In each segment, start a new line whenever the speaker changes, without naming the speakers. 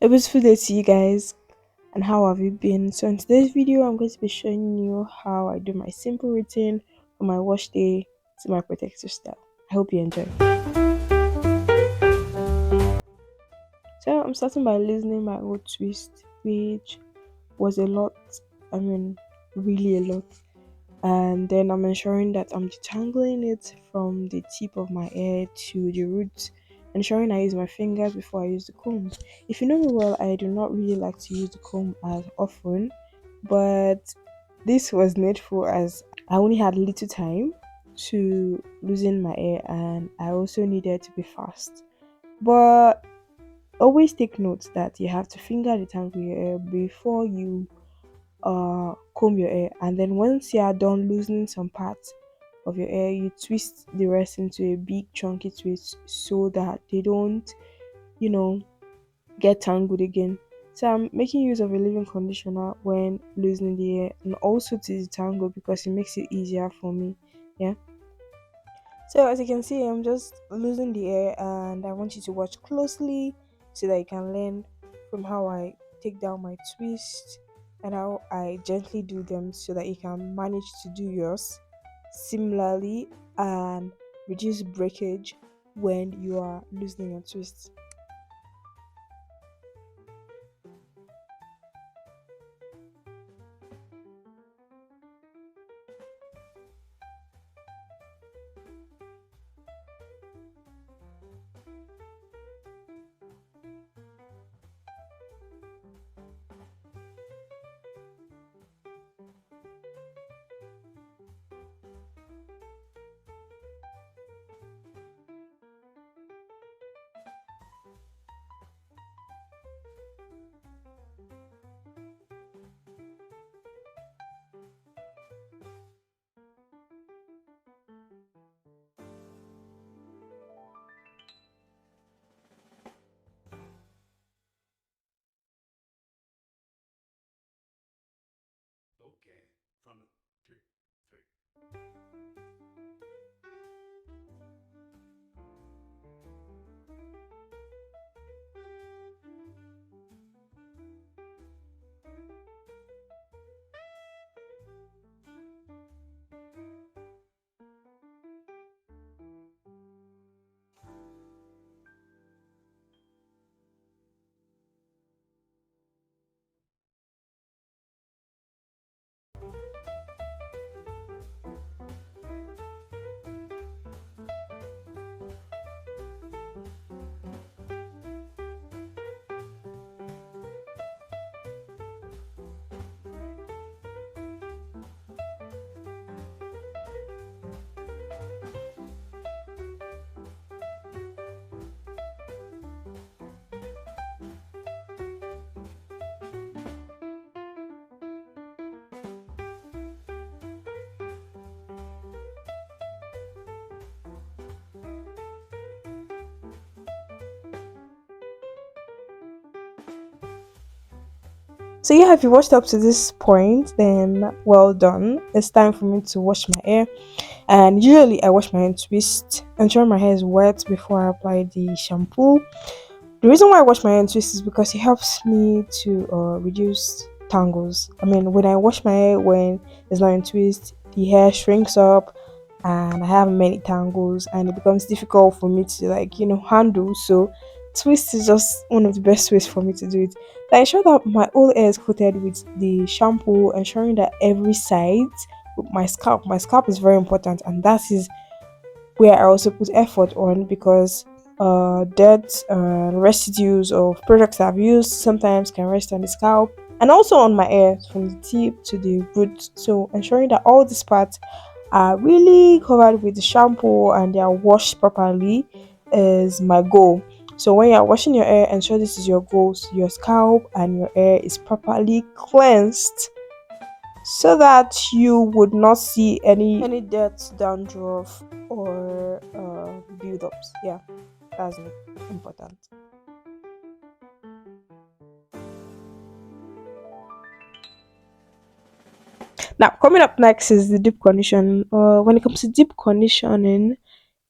A beautiful day to you guys, and how have you been? So, in today's video, I'm going to be showing you how I do my simple routine from my wash day to my protective style. I hope you enjoy. So, I'm starting by loosening my old twist, which was a lot. I mean, really a lot. And then I'm ensuring that I'm detangling it from the tip of my hair to the roots, ensuring I use my fingers before I use the comb. If you know me well, I do not really like to use the comb as often, but this was needful as I only had little time to loosen my hair and I also needed to be fast. But always take note that you have to finger detangle your hair before you comb your hair, and then once you are done loosening some parts of your hair, you twist the rest into a big chunky twist so that they don't you know get tangled again. So I'm making use of a leave-in conditioner when loosening the hair, and also to detangle because it makes it easier for me. Yeah, so as you can see, I'm just losing the hair, and I want you to watch closely so that you can learn from how I take down my twist and how I gently do them so that you can manage to do yours similarly and reduce breakage when you are loosening your twists.
Okay, from the three, three.
So yeah, if you watched up to this point, then well done. It's time for me to wash my hair. And usually I wash my hair in twist, ensure my hair is wet before I apply the shampoo. The reason why I wash my hair in twist is because it helps me to reduce tangles. I mean, when I wash my hair when it's not in twist, the hair shrinks up and I have many tangles and it becomes difficult for me to handle. So twist is just one of the best ways for me to do it. I ensure that my whole hair is coated with the shampoo, ensuring that every side with my scalp is very important, and that is where I also put effort on because dirt and residues of products I've used sometimes can rest on the scalp and also on my hair from the tip to the root. So ensuring that all these parts are really covered with the shampoo and they are washed properly is my goal. So when you're washing your hair, ensure this is your goal. So your scalp and your hair is properly cleansed so that you would not see any dirt, dandruff, or build-ups. Yeah, that's important. Now, coming up next is the deep condition. When it comes to deep conditioning,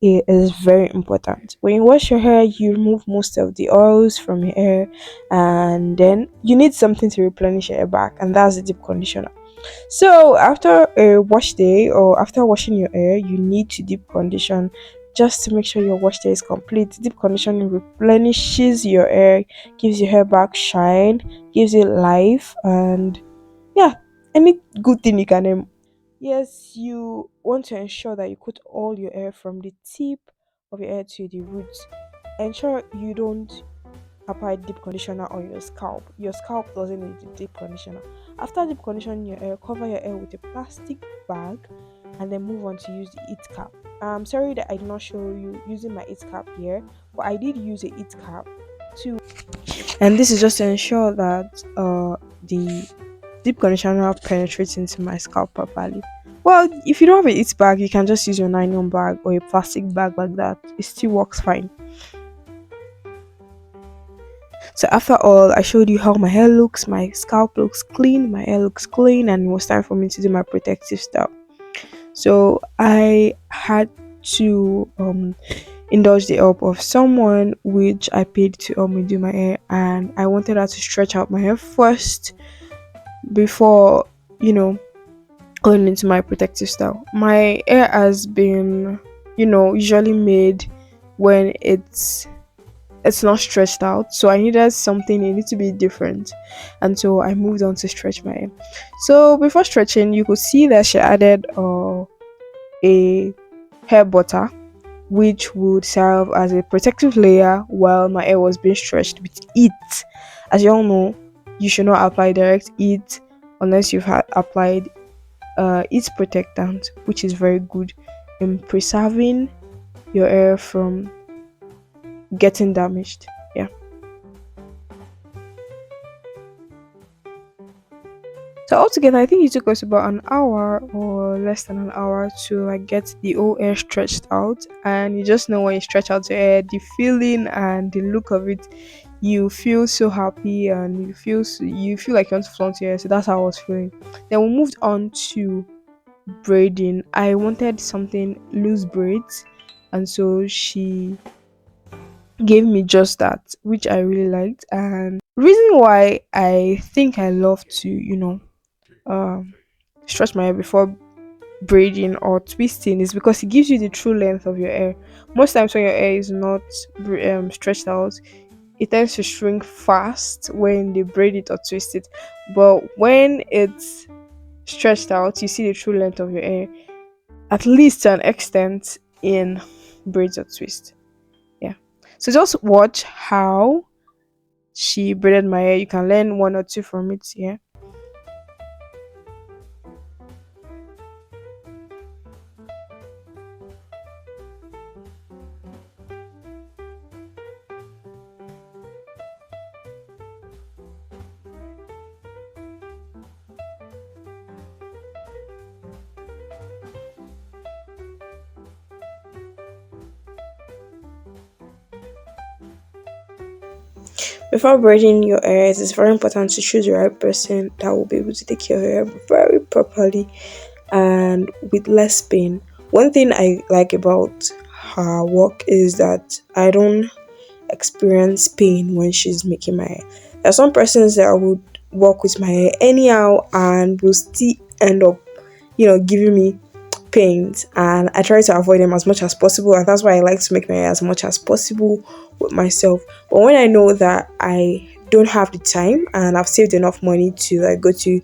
it is very important. When you wash your hair, you remove most of the oils from your hair, and then you need something to replenish your hair back, and that's the deep conditioner. So after a wash day or after washing your hair, you need to deep condition just to make sure your wash day is complete. Deep conditioning replenishes your hair, gives your hair back shine, gives it life, and yeah, any good thing you can Yes, you want to ensure that you put all your hair from the tip of your hair to the roots. Ensure you don't apply deep conditioner on your scalp. Your scalp doesn't need the deep conditioner. After deep conditioning your hair, cover your hair with a plastic bag and then move on to use the heat cap. I'm sorry that I did not show you using my heat cap here, but I did use a heat cap too. And this is just to ensure that the deep conditioner penetrates into my scalp properly. Well, if you don't have a heat bag, you can just use your nylon bag or a plastic bag like that. It still works fine. So after all, I showed you how my hair looks, my scalp looks clean, my hair looks clean, and it was time for me to do my protective stuff. So I had to indulge the help of someone which I paid to help me do my hair, and I wanted her to stretch out my hair first before you know going into my protective style. My hair has been, usually made when it's not stretched out, so I needed something, it needed to be different, and so I moved on to stretch my hair. So before stretching, you could see that she added a hair butter which would serve as a protective layer while my hair was being stretched with it. As you all know, you should not apply direct heat unless you've had applied heat protectant, which is very good in preserving your hair from getting damaged. Yeah. So altogether, I think it took us about an hour or less than an hour to like get the whole hair stretched out. And you just know when you stretch out your hair, the feeling and the look of it, you feel so happy and you feel like you want to flaunt your hair. So that's how I was feeling. Then we moved on to braiding. I wanted something loose braids, and so she gave me just that, which I really liked. And reason why I think I love to, um, stretch my hair before braiding or twisting is because it gives you the true length of your hair. Most times when your hair is not stretched out, it tends to shrink fast when they braid it or twist it. But when it's stretched out, you see the true length of your hair, at least to an extent in braids or twist. Yeah. So just watch how she braided my hair. You can learn one or two from it. Yeah. Before braiding your hair, it is very important to choose the right person that will be able to take your hair very properly and with less pain. One thing I like about her work is that I don't experience pain when she's making my hair. There are some persons that would work with my hair anyhow and will still end up, giving me pains, and I try to avoid them as much as possible, and that's why I like to make my hair as much as possible with myself. But when I know that I don't have the time and I've saved enough money to like go to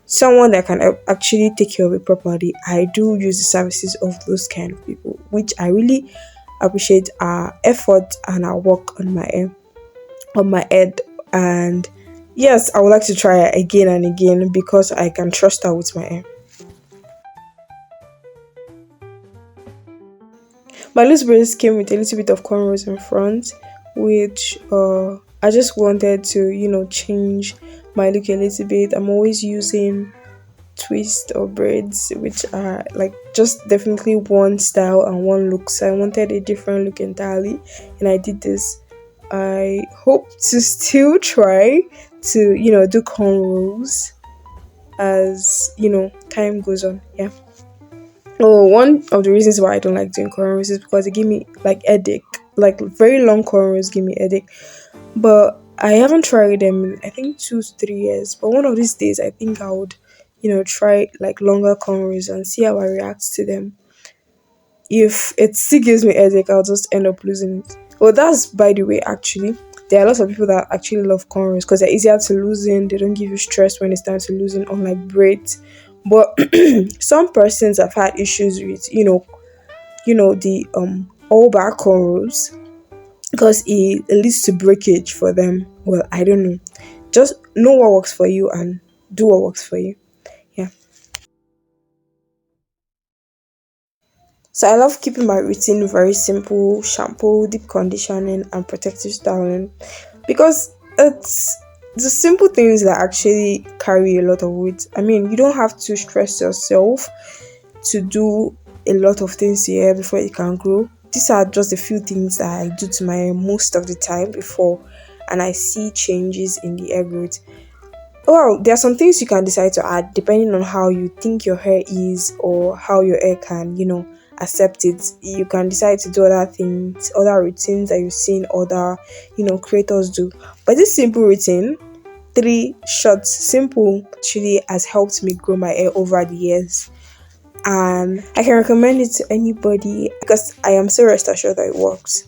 someone that can actually take care of it properly, I do use the services of those kind of people, which I really appreciate our effort and our work on my hair, on my head. And yes, I would like to try it again and again because I can trust her with my hair. My loose braids came with a little bit of cornrows in front, which I just wanted to, change my look a little bit. I'm always using twist or braids, which are like just definitely one style and one look. So I wanted a different look entirely, and I did this. I hope to still try to, do cornrows as time goes on. Yeah. Oh, one of the reasons why I don't like doing cornrows is because it give me like headache. Like very long cornrows give me headache. But I haven't tried them in I think 2 to 3 years. But one of these days I think I would, try like longer cornrows and see how I react to them. If it still gives me headache, I'll just end up losing it. Well, that's by the way, actually. There are lots of people that actually love cornrows because they're easier to loosen. They don't give you stress when it's time to loosen, unlike braids. But some persons have had issues with, the all back cornrows because it leads to breakage for them. Well, I don't know. Just know what works for you and do what works for you. Yeah. So I love keeping my routine very simple: shampoo, deep conditioning, and protective styling, because it's the simple things that actually carry a lot of weight. I mean, you don't have to stress yourself to do a lot of things here before it can grow. These are just a few things that I do to my hair most of the time before, and I see changes in the hair growth. Well, there are some things you can decide to add depending on how you think your hair is or how your hair can, accept it. You can decide to do other things, other routines that you've seen other, creators do. But this simple routine, three shots, simple, actually has helped me grow my hair over the years. And I can recommend it to anybody because I am so rest assured that it works.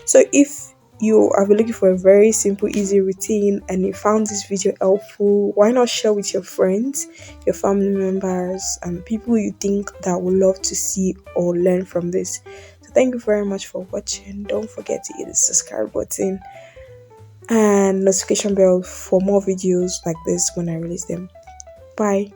So if you are looking for a very simple, easy routine and you found this video helpful, why not share with your friends, your family members, and people you think that would love to see or learn from this? So thank you very much for watching. Don't forget to hit the subscribe button and notification bell for more videos like this when I release them. Bye.